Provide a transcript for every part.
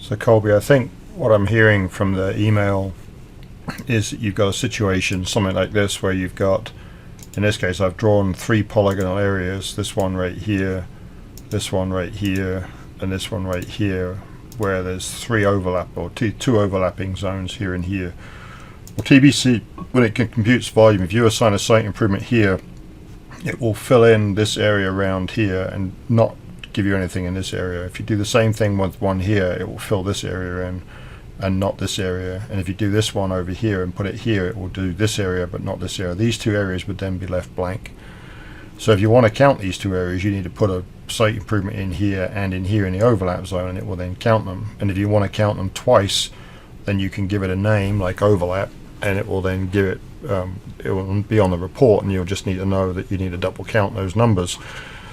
So Colby, I think what I'm hearing from the email is that you've got a situation, something like this, where you've got, in this case, I've drawn 3 polygonal areas, this one right here, this one right here, and this one right here, where there's 3 overlap, or two overlapping zones here and here. Well, TBC, when it computes volume, if you assign a site improvement here, it will fill in this area around here and not give you anything in this area. If you do the same thing with one here, it will fill this area in and not this area. And if you do this one over here and put it here, it will do this area but not this area. These 2 areas would then be left blank. So if you want to count these 2 areas, you need to put a site improvement in here and in here in the overlap zone, and it will then count them. And if you want to count them twice, then you can give it a name like overlap, and it will then give it, it will be on the report, and you'll just need to know that you need to double count those numbers.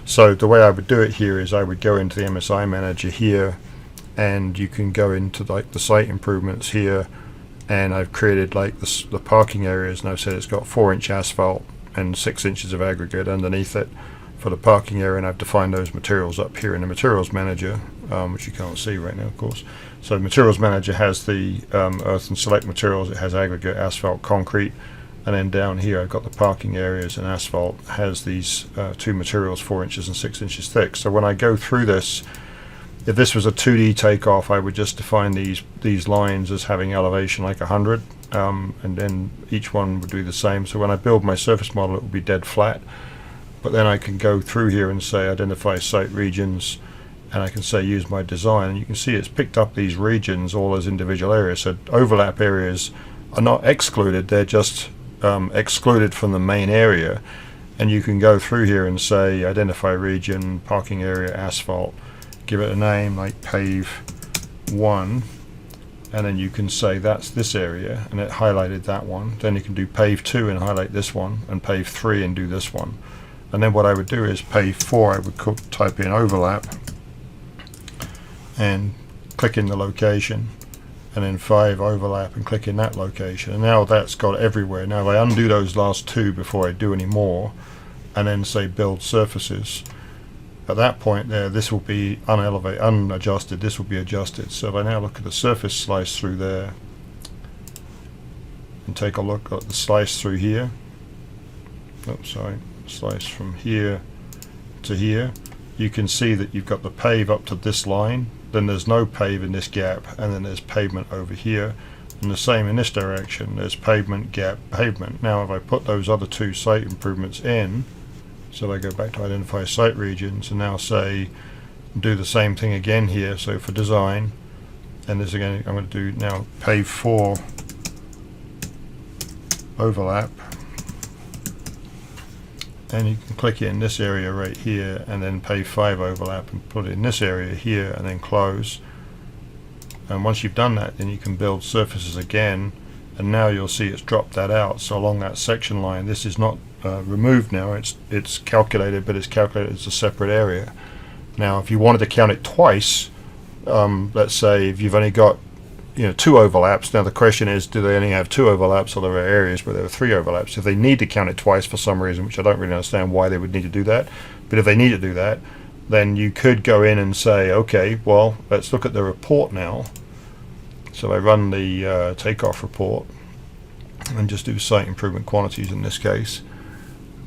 So the way I would do it here is I would go into the MSI manager here, and you can go into like the site improvements here, and I've created like the parking areas, and I've said it's got 4-inch asphalt and 6 inches of aggregate underneath it for the parking area, and I've defined those materials up here in the materials manager, which you can't see right now, of course. So the materials manager has the earth and select materials, it has aggregate, asphalt, concrete, and then down here I've got the parking areas, and asphalt has these 2 materials, 4 inches and 6 inches thick. So when I go through this, if this was a 2D takeoff, I would just define these lines as having elevation like 100, and then each one would do the same. So when I build my surface model, it will be dead flat. But then I can go through here and say identify site regions, and I can say use my design, and you can see it's picked up these regions all as individual areas. So overlap areas are not excluded, they're just excluded from the main area. And you can go through here and say identify region, parking area, asphalt, give it a name like pave 1, and then you can say that's this area, and it highlighted that one. Then you can do pave 2 and highlight this one, and pave 3 and do this one. And then what I would do is pave 4, I would type in overlap and click in the location, and then 5 overlap and click in that location. And now that's got everywhere. Now if I undo those last 2 before I do any more, and then say build surfaces, at that point there, this will be unadjusted, this will be adjusted. So if I now look at the surface slice through there, and take a look at the slice through here, oops, sorry, slice from here to here, you can see that you've got the pave up to this line, then there's no pave in this gap, and then there's pavement over here, and the same in this direction, there's pavement, gap, pavement. Now if I put those other 2 site improvements in, so I go back to identify site regions, and now say do the same thing again here. So for design, and this again I'm going to do now pave 4 overlap, and you can click it in this area right here, and then pave 5 overlap and put it in this area here, and then close. And once you've done that, then you can build surfaces again, and now you'll see it's dropped that out. So along that section line, this is not removed now, it's calculated, but it's calculated as a separate area. Now if you wanted to count it twice, let's say if you've only got 2 overlaps, now the question is, do they only have 2 overlaps, or there are areas where there are 3 overlaps? If they need to count it twice for some reason, which I don't really understand why they would need to do that, but if they need to do that, then you could go in and say, okay, well, let's look at the report now. So I run the takeoff report and just do site improvement quantities in this case.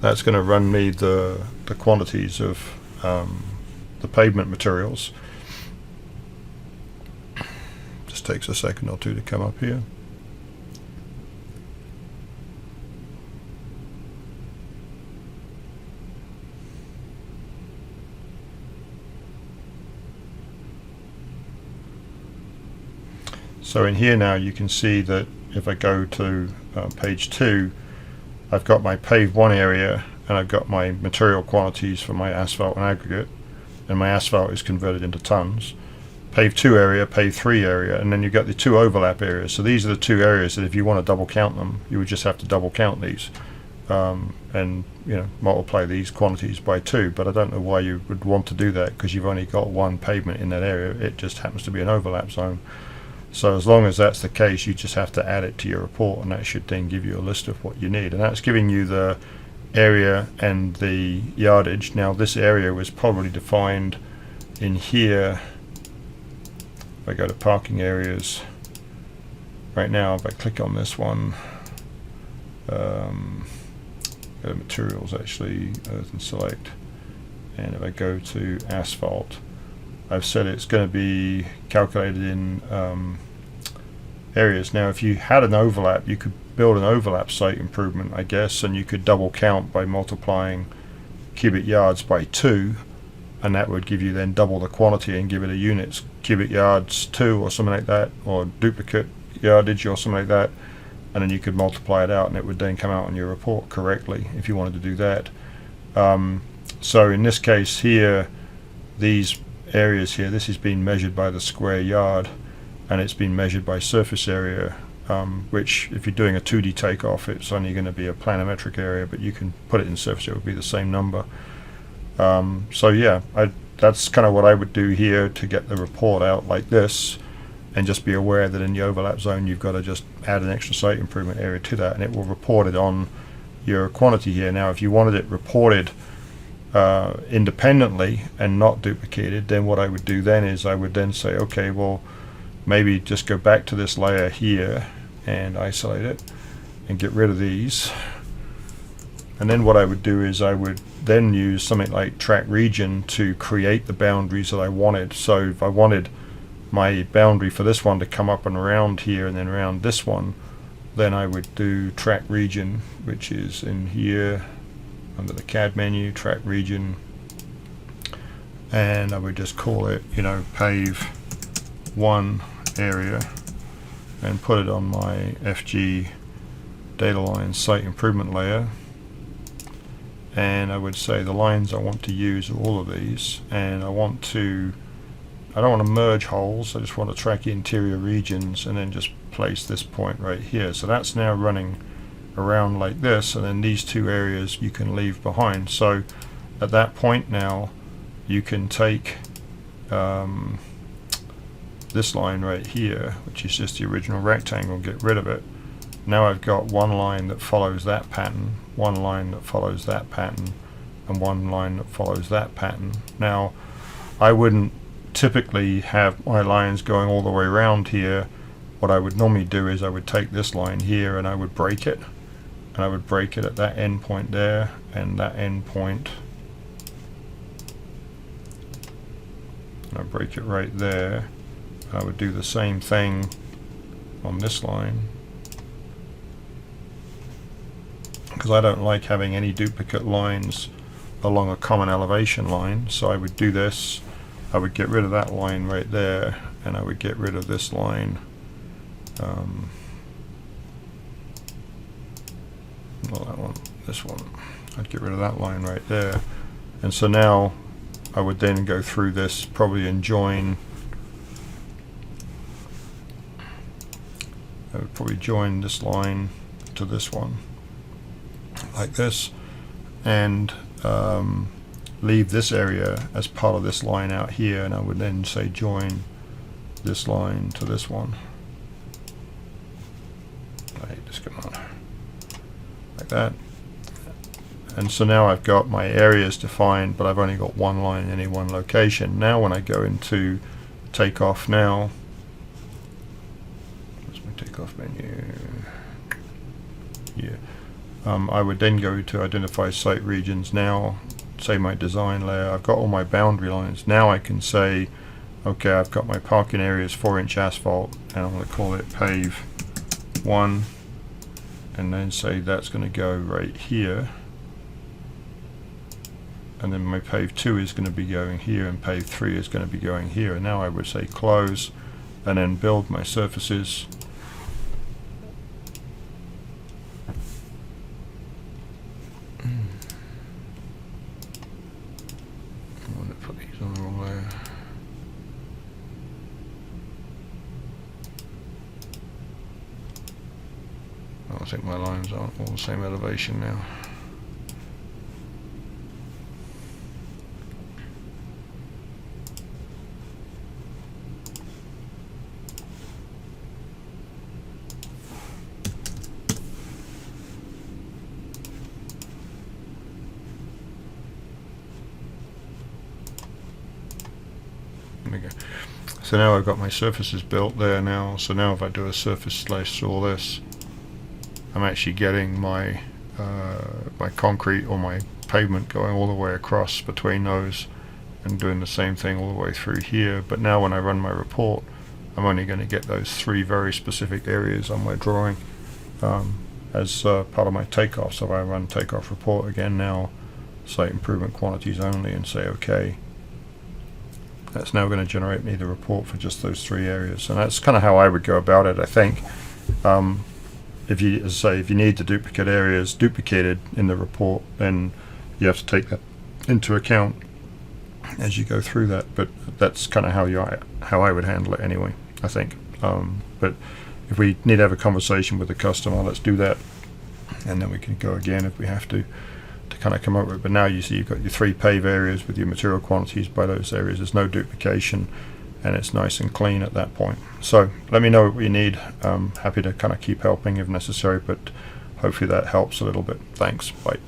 That's going to run me the quantities of the pavement materials. Just takes a second or 2 to come up here. So in here now you can see that if I go to page 2, I've got my pave 1 area, and I've got my material quantities for my asphalt and aggregate, and my asphalt is converted into tons. Pave 2 area, pave 3 area, and then you've got the 2 overlap areas. So these are the 2 areas that if you want to double count them, you would just have to double count these, and multiply these quantities by 2. But I don't know why you would want to do that, because you've only got 1 pavement in that area. It just happens to be an overlap zone. So as long as that's the case, you just have to add it to your report, and that should then give you a list of what you need. And that's giving you the area and the yardage. Now this area was probably defined in here If I go to parking areas, right now if I click on this one, go to materials actually, earth and select, and if I go to asphalt, I've said it's going to be calculated in areas. Now if you had an overlap, you could build an overlap site improvement, I guess, and you could double count by multiplying cubic yards by 2, and that would give you then double the quantity and give it a units, cubic yards 2 or something like that, or duplicate yardage or something like that, and then you could multiply it out and it would then come out on your report correctly if you wanted to do that. So in this case here, these areas here, this is being measured by the square yard, and it's been measured by surface area, which if you're doing a 2D takeoff, it's only going to be a planimetric area, but you can put it in surface, it would be the same number. So yeah, that's kind of what I would do here to get the report out like this, and just be aware that in the overlap zone you've got to just add an extra site improvement area to that, and it will report it on your quantity here. Now if you wanted it reported independently and not duplicated, then what I would do then is I would then say, okay, well maybe just go back to this layer here and isolate it and get rid of these, and then what I would do is I would then use something like track region to create the boundaries that I wanted. So if I wanted my boundary for this one to come up and around here and then around this one, then I would do track region, which is in here under the CAD menu, track region, and I would just call it, you know, pave 1 area, and put it on my FG data line site improvement layer, and I would say the lines I want to use are all of these, and I don't want to merge holes, I just want to track interior regions, and then just place this point right here. So that's now running around like this, and then these 2 areas you can leave behind. So at that point now you can take this line right here, which is just the original rectangle, and get rid of it. Now I've got one line that follows that pattern, one line that follows that pattern, and one line that follows that pattern. Now I wouldn't typically have my lines going all the way around here. What I would normally do is I would take this line here and I would break it, and I would break it at that end point there and that end point, and I break it right there. I would do the same thing on this line, because I don't like having any duplicate lines along a common elevation line. So I would do this, I would get rid of that line right there, and I would get rid of this line, well, that one, this one, I'd get rid of that line right there. And so now I would then go through this probably and join, I would probably join this line to this one like this, and leave this area as part of this line out here, and I would then say join this line to this one. Right, just come on like that. And so now I've got my areas defined, but I've only got one line in any one location. Now when I go into Takeoff now, where's my Takeoff menu? Yeah. I would then go to identify site regions. Now, say my design layer, I've got all my boundary lines. Now I can say, okay, I've got my parking areas 4-inch asphalt, and I'm going to call it pave 1, and then say that's going to go right here, and then my pave 2 is going to be going here, and pave 3 is going to be going here. And now I would say close, and then build my surfaces. I think my lines aren't all the same elevation now. There we go. So now I've got my surfaces built there now. So now if I do a surface slash all this, I'm actually getting my my concrete or my pavement going all the way across between those, and doing the same thing all the way through here. But now when I run my report, I'm only going to get those 3 very specific areas on my drawing as part of my takeoff. So if I run takeoff report again now, site improvement quantities only, and say OK, that's now going to generate me the report for just those 3 areas. And that's kind of how I would go about it, I think. If you, as I say, if you need to duplicate areas duplicated in the report, then you have to take that into account as you go through that. But that's kind of how I would handle it anyway, I think. But if we need to have a conversation with the customer, let's do that, and then we can go again if we have to kind of come up with it. But now you see you've got your 3 pave areas with your material quantities by those areas. There's no duplication, and it's nice and clean at that point. So let me know what you need. Happy to kind of keep helping if necessary, but hopefully that helps a little bit. Thanks. Bye.